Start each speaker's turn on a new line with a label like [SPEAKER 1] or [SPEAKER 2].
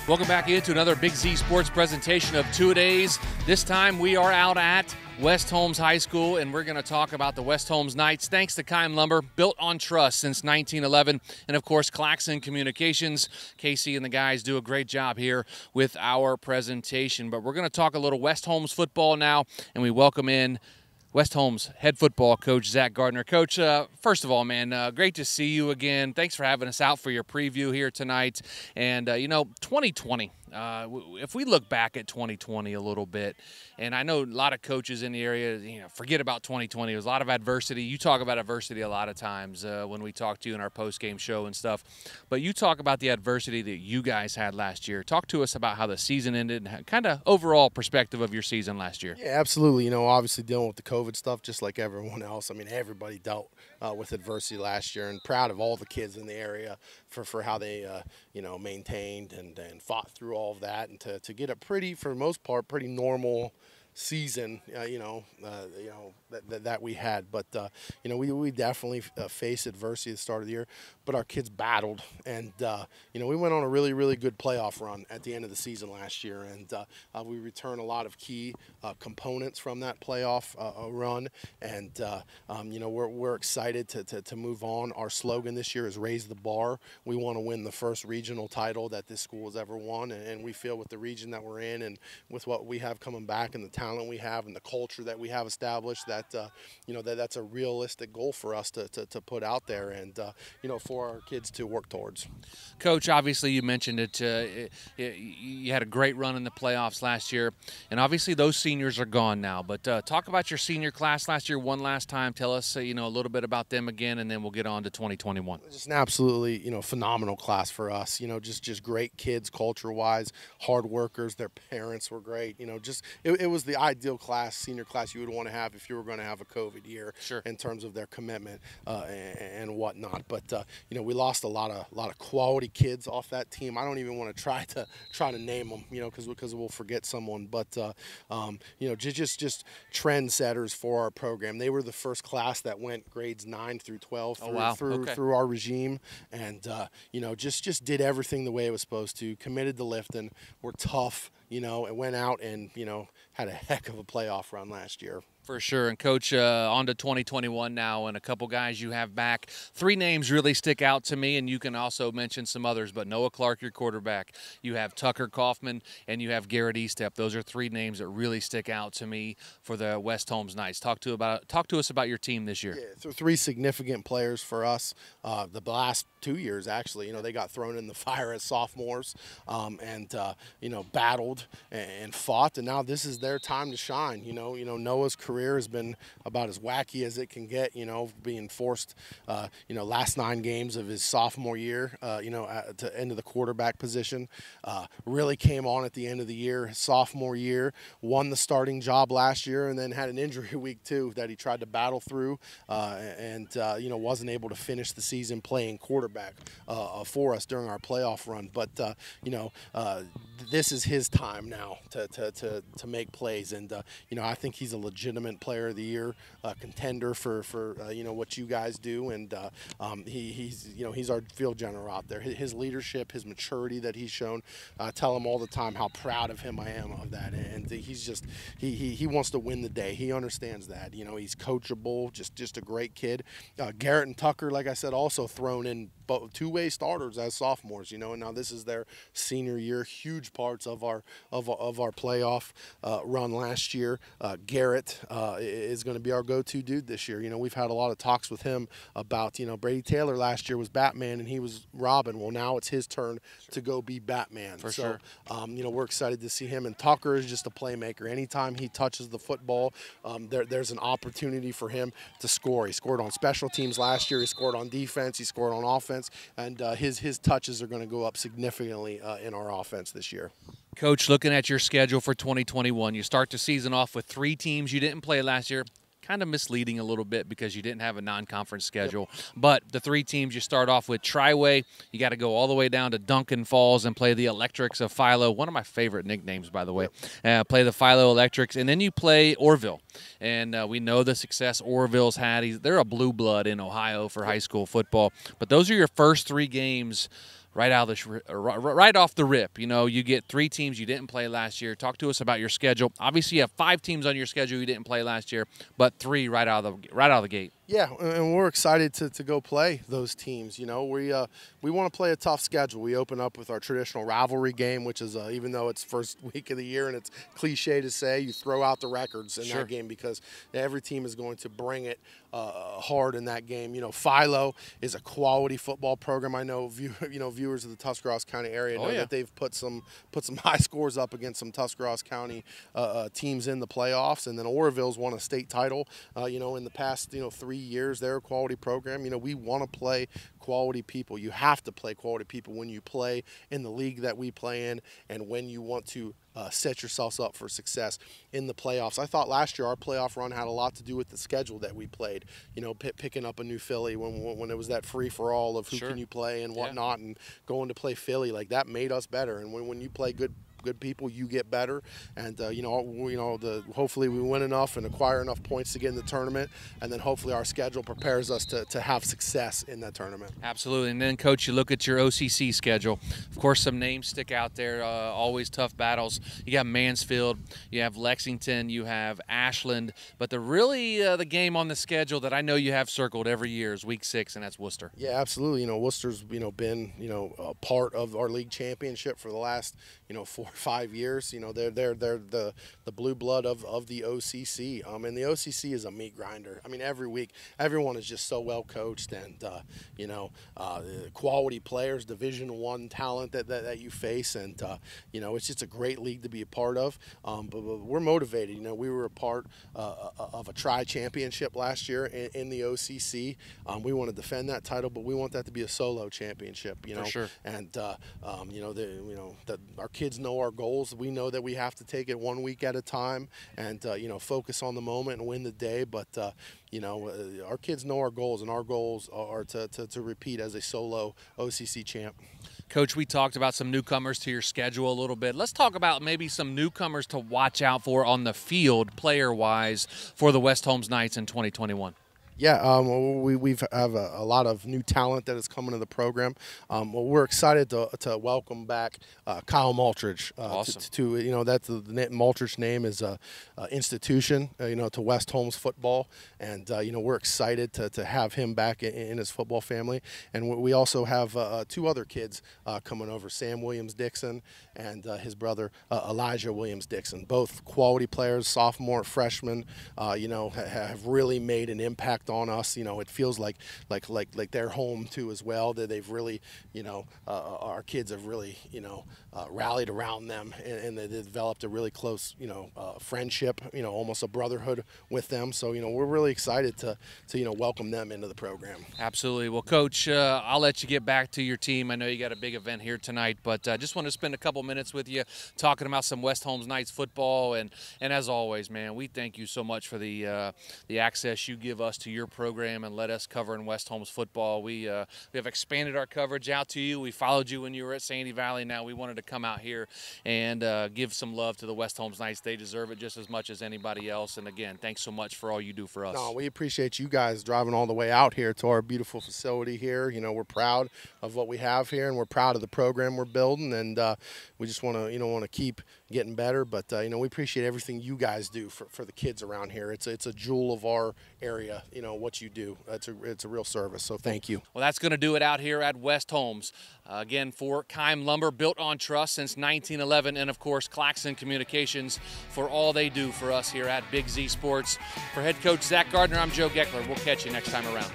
[SPEAKER 1] Welcome back into another Big Z Sports presentation of two-a-days. This time we are out at West Holmes High School, and we're going to talk about the West Holmes Knights. Thanks to Kime Lumber, built on trust since 1911. And, of course, Claxon Communications. Casey and the guys do a great job here with our presentation. But we're going to talk a little West Holmes football now, and we welcome in West Holmes head football coach, Zach Gardner. Coach, first of all, man, great to see you again. Thanks for having us out for your preview here tonight. And, 2020, if we look back at 2020 a little bit, and I know a lot of coaches in the area, forget about 2020. There was a lot of adversity. You talk about adversity a lot of times when we talk to you in our post-game show and stuff. But you talk about the adversity that you guys had last year. Talk to us about how the season ended and kind of overall perspective of your season last year.
[SPEAKER 2] Yeah, absolutely. Obviously dealing with the COVID stuff just like everyone else. I mean, everybody dealt with adversity last year, and proud of all the kids in the area for how they, maintained and fought through all of that, and to get a pretty, for the most part, pretty normal season, that we had. But, we definitely faced adversity at the start of the year, but our kids battled. And, we went on a really, really good playoff run at the end of the season last year. And we returned a lot of key components from that playoff run. And, we're excited to move on. Our slogan this year is raise the bar. We want to win the first regional title that this school has ever won. And we feel with the region that we're in and with what we have coming back and the talent we have and the culture that we have established, that that's a realistic goal for us to put out there and for our kids to work towards.
[SPEAKER 1] Coach, obviously you mentioned it. You had a great run in the playoffs last year, and obviously those seniors are gone now. But talk about your senior class last year one last time. Tell us a little bit about them again, and then we'll get on to 2021.
[SPEAKER 2] Just an absolutely phenomenal class for us. Just great kids culture-wise, hard workers. Their parents were great. It was the ideal class, senior class you would want to have if you were going to have a COVID year.
[SPEAKER 1] Sure.
[SPEAKER 2] In terms of their commitment and whatnot. But we lost a lot of quality kids off that team. I don't even want to try to name them, because we'll forget someone. But just trendsetters for our program. They were the first class that went grades 9 through 12 through our regime, and just did everything the way it was supposed to. Committed to lifting. Were tough. And went out and, had a heck of a playoff run last year.
[SPEAKER 1] For sure. And, Coach, on to 2021 now, and a couple guys you have back. Three names really stick out to me, and you can also mention some others, but Noah Clark, your quarterback. You have Tucker Kaufman, and you have Garrett Estep. Those are three names that really stick out to me for the West Holmes Knights. Talk to us about your team this year.
[SPEAKER 2] Yeah, so three significant players for us. The last 2 years, actually, they got thrown in the fire as sophomores and battled and fought, and now this is their time to shine. Noah's career has been about as wacky as it can get, being forced, last 9 games of his sophomore year, to end of the quarterback position. Really came on at the end of the year, his sophomore year, won the starting job last year, and then had an injury week too that he tried to battle through, and wasn't able to finish the season playing quarterback for us during our playoff run. But this is his time now to make plays, and I think he's a legitimate player of the year contender for what you guys do, and he's our field general out there. His leadership, his maturity that he's shown, I tell him all the time how proud of him I am of that, and he's just he wants to win the day. He understands that. He's coachable, just a great kid. Garrett and Tucker, like I said, also thrown in two-way starters as sophomores, and now this is their senior year. Huge parts of our playoff run last year. Garrett is going to be our go-to dude this year. We've had a lot of talks with him about, Brady Taylor last year was Batman and he was Robin. Well, now it's his turn to go be Batman.
[SPEAKER 1] For sure.
[SPEAKER 2] We're excited to see him. And Tucker is just a playmaker. Anytime he touches the football, there's an opportunity for him to score. He scored on special teams last year. He scored on defense. He scored on offense. And his touches are going to go up significantly in our offense this year.
[SPEAKER 1] Coach, looking at your schedule for 2021, you start the season off with 3 teams you didn't play last year. Kind of misleading a little bit because you didn't have a non-conference schedule. Yep. But the 3 teams you start off with: Twoway, you got to go all the way down to Duncan Falls and play the Electrics of Philo. One of my favorite nicknames, by the way. Yep. Play the Philo Electrics, and then you play Orville. And we know the success Orville's had. They're a blue blood in Ohio for high school football. But those are your first 3 games right off the rip. You know, you get 3 teams you didn't play last year. Talk to us about your schedule. Obviously, you have 5 teams on your schedule you didn't play last year, but 3 right out of the gate.
[SPEAKER 2] Yeah, and we're excited to go play those teams. You know, we want to play a tough schedule. We open up with our traditional rivalry game, which is even though it's first week of the year and it's cliche to say, you throw out the records in that game because every team is going to bring it hard in that game. You know, Philo is a quality football program. I know viewers of the Tuscarawas County area know that they've put some high scores up against some Tuscarawas County teams in the playoffs, and then Oroville's won a state title. You know, in the past 3 years, they're a quality program. You know, we want to play quality people. You have to play quality people when you play in the league that we play in, and when you want to set yourselves up for success in the playoffs. I thought last year our playoff run had a lot to do with the schedule that we played. You know, picking up a new Philly when it was that free for all of who can you play and whatnot, and going to play Philly, like that made us better. And when you play good people, you get better, and hopefully we win enough and acquire enough points to get in the tournament, and then hopefully our schedule prepares us to have success in that tournament.
[SPEAKER 1] Absolutely. And then, Coach, you look at your OCC schedule. Of course, some names stick out there. Always tough battles. You got Mansfield, you have Lexington, you have Ashland, but the game on the schedule that I know you have circled every year is Week 6, and that's Worcester. Yeah,
[SPEAKER 2] absolutely. You know, Worcester's been a part of our league championship for the last 4 or 5 years. You know, they're the blue blood of the OCC. And the OCC is a meat grinder. I mean, every week everyone is just so well coached, and quality players, Division I talent that you face, and it's just a great league to be a part of. But we're motivated. You know, we were a part of a tri-championship last year in the OCC. We want to defend that title, but we want that to be a solo championship. You know,
[SPEAKER 1] for sure.
[SPEAKER 2] And our kids know our goals. We know that we have to take it 1 week at a time, and focus on the moment and win the day. But our kids know our goals, and our goals are to repeat as a solo OCC champ.
[SPEAKER 1] Coach, we talked about some newcomers to your schedule a little bit. Let's talk about maybe some newcomers to watch out for on the field, player-wise, for the West Holmes Knights in 2021.
[SPEAKER 2] Yeah, we have a lot of new talent that is coming to the program. We're excited to welcome back Kyle Maltridge.
[SPEAKER 1] Awesome.
[SPEAKER 2] That's the Maltridge name is a institution, to West Holmes football, and we're excited to have him back in his football family. And we also have 2 other kids coming over: Sam Williams-Dixon and his brother Elijah Williams-Dixon. Both quality players, sophomore, freshmen. Have really made an impact on us. It feels like they're home too as well. That they've really, our kids have really, rallied around them, and they developed a really close, friendship, almost a brotherhood with them. So, we're really excited to welcome them into the program.
[SPEAKER 1] Absolutely. Well, Coach, I'll let you get back to your team. I know you got a big event here tonight, but I just want to spend a couple minutes with you talking about some West Holmes Knights football. And as always, man, we thank you so much for the access you give us to your program and let us cover in West Holmes football. We have expanded our coverage out to you. We followed you when you were at Sandy Valley. Now we wanted to come out here and give some love to the West Holmes Knights. They deserve it just as much as anybody else. And again, thanks so much for all you do for us.
[SPEAKER 2] No, we appreciate you guys driving all the way out here to our beautiful facility here. We're proud of what we have here, and we're proud of the program we're building, and we just want to keep getting better. But we appreciate everything you guys do for the kids around here. It's a jewel of our area. What you do. It's a real service. So thank you.
[SPEAKER 1] Well, that's going to do it out here at West Holmes. Again, for Keim Lumber, built on trust since 1911, and of course Claxon Communications for all they do for us here at Big Z Sports. For head coach Zach Gardner, I'm Joe Geckler. We'll catch you next time around.